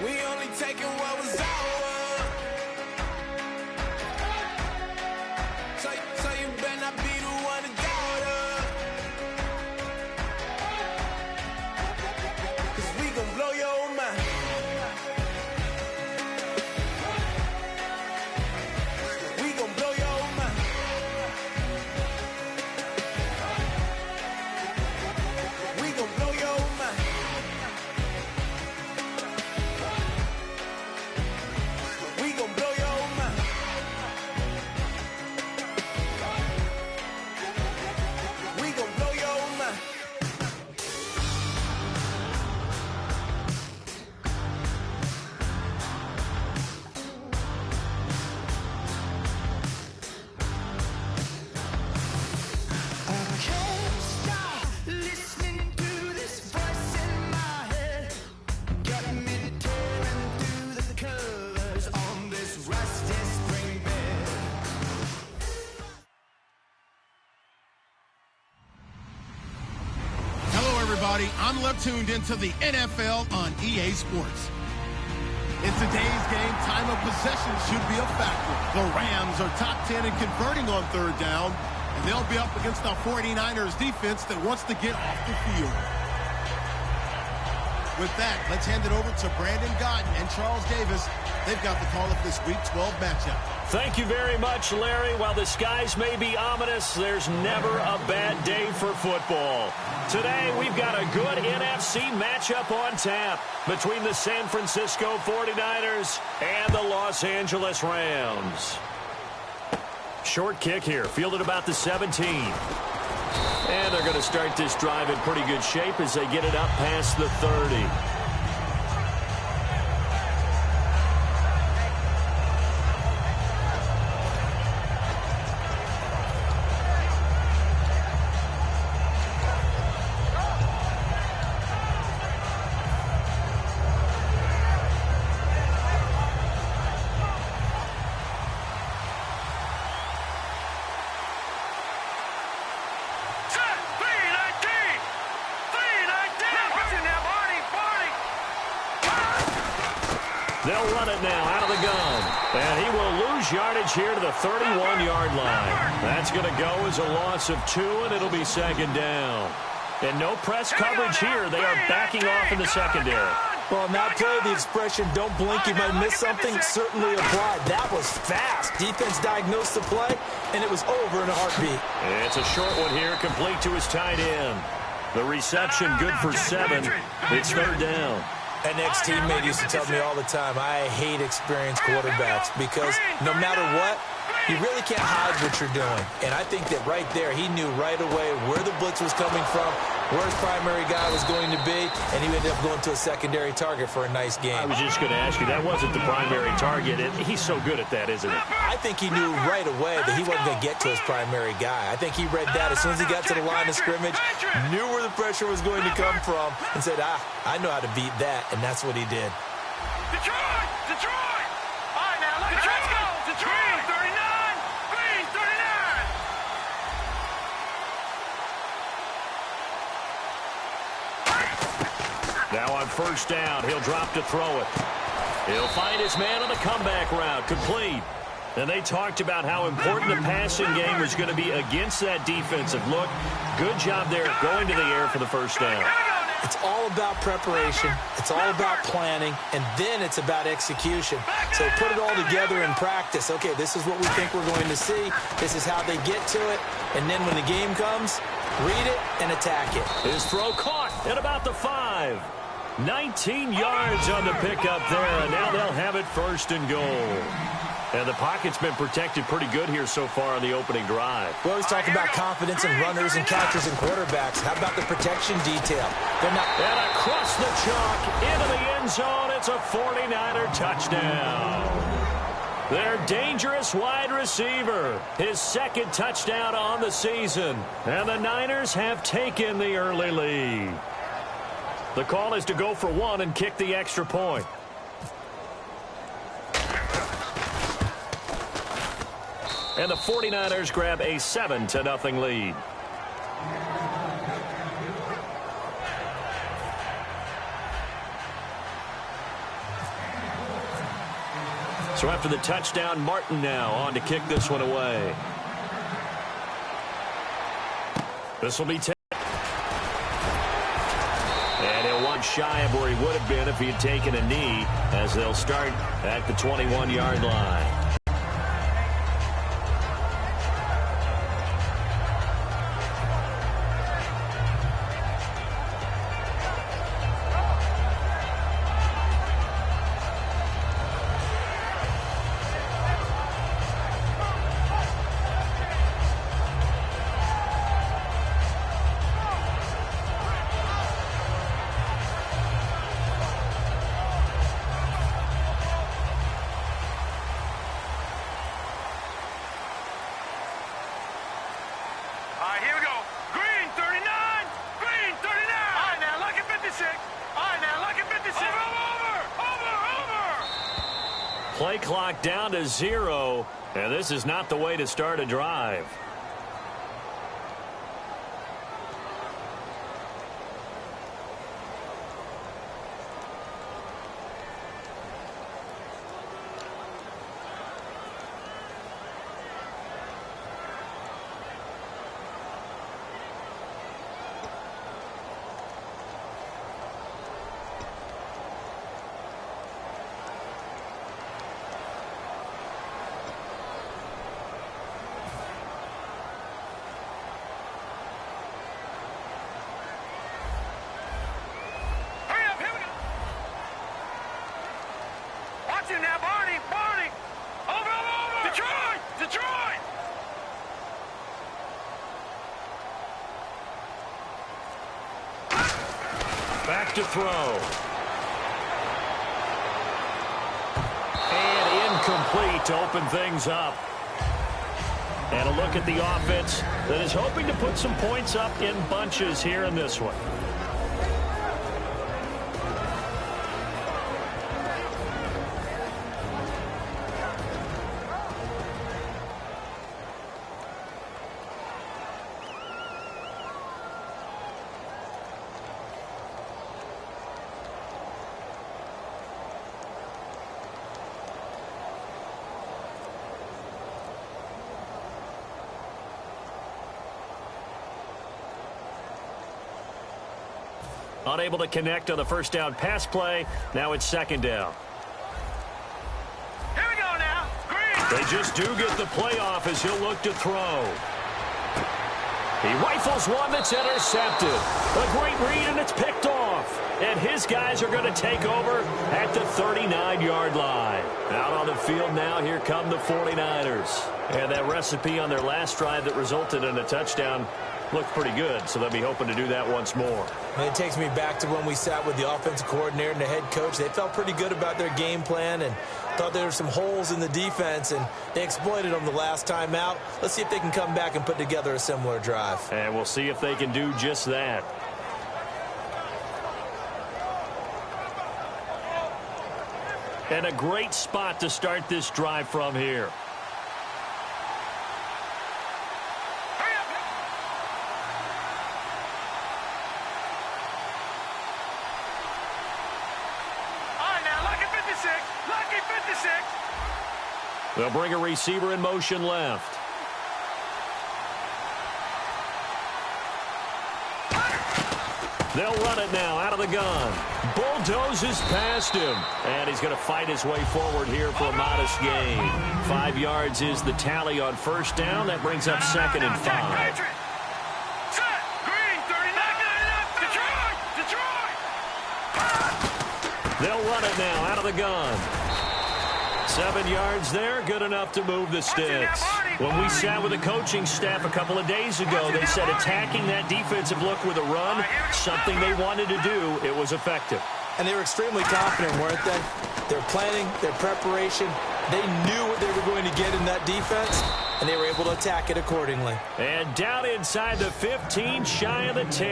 We only taking what was ours. So you better not be the one to doubt us. 'Cause we gon' blow your mind. We gon' blow your mind. We gon' blow your mind. We gon' blow your mind. We gon' blow your mind. I can't stop listening to this voice in my head. Got me tearing through the covers on this rusty spring bed. Hello, everybody. I'm tuned into the NFL on EA Sports. In today's game, time of possession should be a factor. The Rams are top 10 in converting on third down, and they'll be up against the 49ers defense that wants to get off the field. With that, let's hand it over to Brandon Gotton and Charles Davis. They've got the call of this Week 12 matchup. Thank you very much, Larry. While the skies may be ominous, there's never a bad day for football. Today, we've got a good NFC matchup on tap between the San Francisco 49ers and the Los Angeles Rams. Short kick here, fielded about the 17. And they're going to start this drive in pretty good shape as they get it up past the 30. They'll run it now out of the gun. And he will lose yardage here to the 31-yard line. That's going to go as a loss of 2, and it'll be second down. And no press coverage here. They are backing off in the secondary. Well, now play the expression, don't blink, you might miss something, certainly applied. That was fast. Defense diagnosed the play, and it was over in a heartbeat. It's a short one here, complete to his tight end. The reception good for 7. It's third down. An ex-teammate used to tell me all the time, I hate experienced quarterbacks because no matter what, you really can't hide what you're doing. And I think that right there, he knew right away where the blitz was coming from, where his primary guy was going to be, and he ended up going to a secondary target for a nice game. I was just going to ask you, that wasn't the primary target. He's so good at that, isn't he? I think he knew right away that he wasn't going to get to his primary guy. I think he read that as soon as he got to the line of scrimmage, knew where the pressure was going to come from, and said, I know how to beat that, and that's what he did. Detroit! Detroit! All right, now, let's go! Detroit! 39! Green, 39! Now on first down, he'll drop to throw it. He'll find his man on the comeback route, complete. And they talked about how important the passing game was going to be against that defensive look. Good job there going to the air for the first down. It's all about preparation. It's all about planning. And then it's about execution. So put it all together in practice. Okay, this is what we think we're going to see. This is how they get to it. And then when the game comes, read it and attack it. His throw caught at about the 5. 19 yards on the pickup there. And now they'll have it first and goal. And the pocket's been protected pretty good here so far on the opening drive. We always talk about confidence in runners and catchers and quarterbacks. How about the protection detail? They're not. And across the chalk into the end zone. It's a 49er touchdown. Their dangerous wide receiver. His second touchdown on the season. And the Niners have taken the early lead. The call is to go for 1 and kick the extra point. And the 49ers grab a 7-0 lead. So after the touchdown, Martin now on to kick this one away. This will be 10. And he'll one shy of where he would have been if he had taken a knee, as they'll start at the 21-yard line. Play clock down to 0, and this is not the way to start a drive. Back to throw. And incomplete to open things up. And a look at the offense that is hoping to put some points up in bunches here in this one. Unable to connect on the first down pass play. Now it's second down. Here we go now. Green. They just do get the playoff as he'll look to throw. He rifles one that's intercepted. A great read, and it's picked off. And his guys are going to take over at the 39-yard line. Out on the field now, here come the 49ers. And that recipe on their last drive that resulted in a touchdown looked pretty good, so they'll be hoping to do that once more. And it takes me back to when we sat with the offensive coordinator and the head coach. They felt pretty good about their game plan and thought there were some holes in the defense, and they exploited them the last time out. Let's see if they can come back and put together a similar drive. And we'll see if they can do just that. And a great spot to start this drive from here. They'll bring a receiver in motion left. They'll run it now out of the gun. Bulldozes past him. And he's going to fight his way forward here for a modest gain. 5 yards is the tally on first down. That brings up second and 5. Set. Green, 39. Detroit. They'll run it now out of the gun. 7 yards there, good enough to move the sticks. When we sat with the coaching staff a couple of days ago, they said attacking that defensive look with a run, something they wanted to do, it was effective. And they were extremely confident, weren't they? Their planning, their preparation, they knew what they were going to get in that defense, and they were able to attack it accordingly. And down inside the 15, shy of the 10.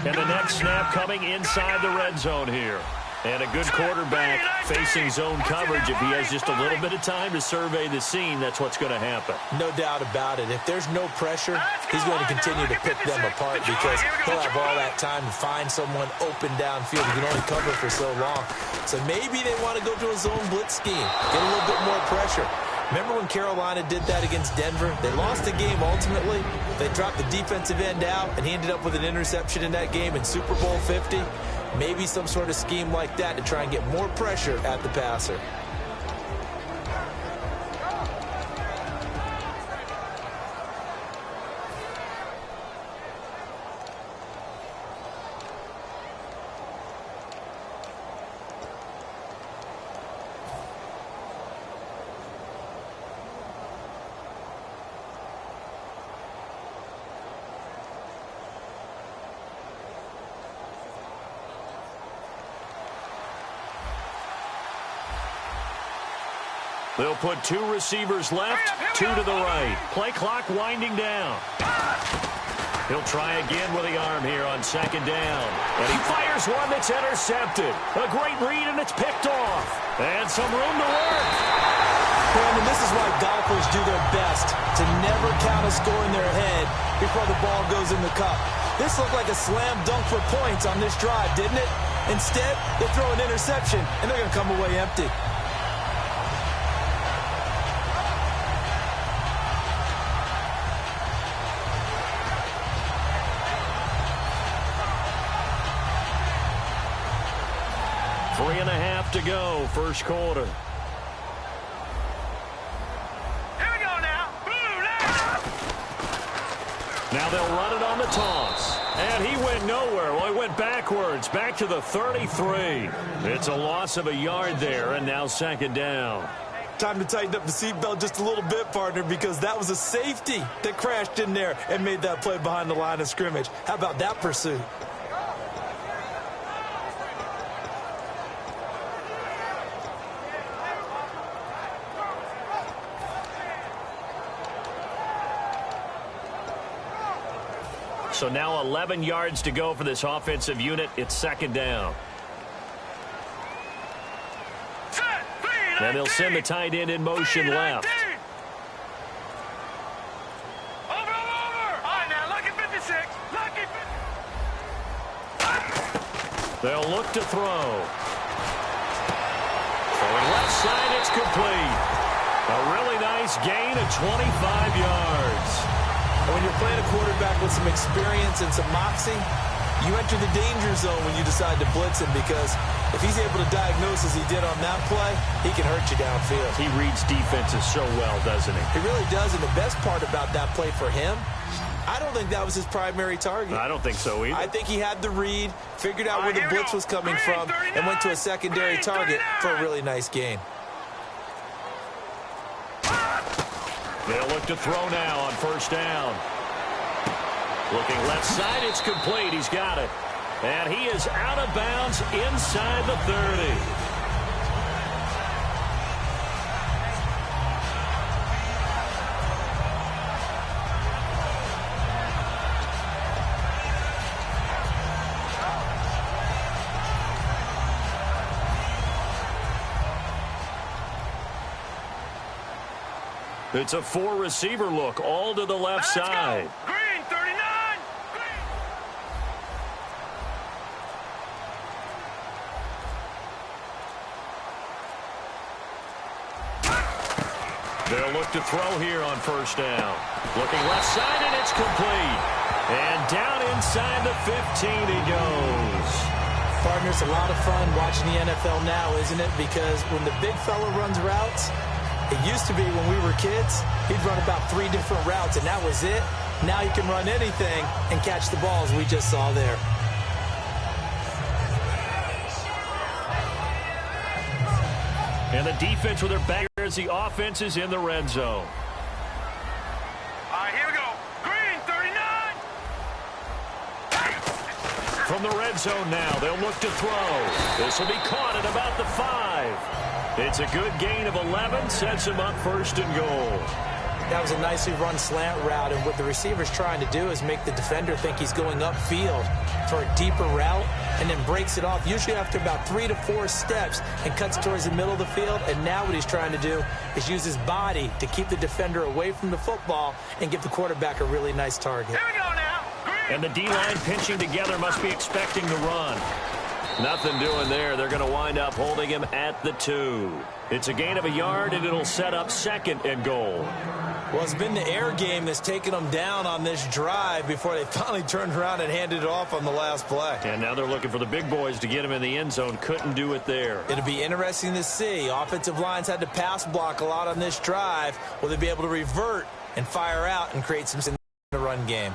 And the next snap coming inside the red zone here. And a good quarterback facing zone coverage. If he has just a little bit of time to survey the scene, that's what's going to happen. No doubt about it. If there's no pressure, he's going to continue to pick them apart because he'll have all that time to find someone open downfield. He can only cover for so long. So maybe they want to go to a zone blitz scheme, get a little bit more pressure. Remember when Carolina did that against Denver? They lost the game ultimately. They dropped the defensive end out, and he ended up with an interception in that game in Super Bowl 50. Maybe some sort of scheme like that to try and get more pressure at the passer. They'll put 2 receivers left, 2 to the right. Play clock winding down. He'll try again with the arm here on 2nd down. And he fires one that's intercepted. A great read, and it's picked off. And some room to work. Brandon, this is why golfers do their best to never count a score in their head before the ball goes in the cup. This looked like a slam dunk for points on this drive, didn't it? Instead, they throw an interception, and they're going to come away empty. Three and a half to go, first quarter. Here we go now. Now they'll run it on the toss. And he went nowhere. Well, he went backwards, back to the 33. It's a loss of a yard there, and now 2nd down. Time to tighten up the seatbelt just a little bit, partner, because that was a safety that crashed in there and made that play behind the line of scrimmage. How about that pursuit? So now 11 yards to go for this offensive unit. It's 2nd down. And they'll send the tight end in motion left. Over. All right, now, lucky 56. Lucky 50. They'll look to throw. Throwing left side, it's complete. A really nice gain of 25 yards. When you're playing a quarterback with some experience and some moxie, you enter the danger zone when you decide to blitz him, because if he's able to diagnose as he did on that play, he can hurt you downfield. He reads defenses so well, doesn't he? He really does, and the best part about that play for him, I don't think that was his primary target. I don't think so either. I think he had the read, figured out where the blitz was coming from, and went to a secondary target for a really nice gain. They'll look to throw now on 1st down. Looking left side, it's complete. He's got it. And he is out of bounds inside the 30. It's a 4-receiver look, all to the left side. Green, 39. They'll look to throw here on 1st down. Looking left side, and it's complete. And down inside the 15 he goes. Partner, it's a lot of fun watching the NFL now, isn't it? Because when the big fella runs routes, it used to be when we were kids, he'd run about 3 different routes, and that was it. Now he can run anything and catch the balls we just saw there. And the defense with their back as the offense is in the red zone. All right, here we go. Green, 39. From the red zone now, they'll look to throw. This will be caught at about the 5. It's a good gain of 11, sets him up 1st and goal. That was a nicely run slant route, and what the receiver's trying to do is make the defender think he's going upfield for a deeper route and then breaks it off, usually after about 3 to 4 steps, and cuts towards the middle of the field. And now what he's trying to do is use his body to keep the defender away from the football and give the quarterback a really nice target. Here we go now. And the D-line pinching together must be expecting the run. Nothing doing there. They're going to wind up holding him at the 2. It's a gain of a yard, and it'll set up 2nd and goal. Well, it's been the air game that's taken them down on this drive before they finally turned around and handed it off on the last play. And now they're looking for the big boys to get him in the end zone. Couldn't do it there. It'll be interesting to see. Offensive lines had to pass block a lot on this drive. Will they be able to revert and fire out and create some in the run game?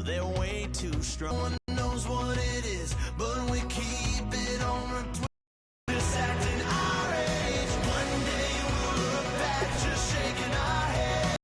They're way too strong. No one knows what it is, but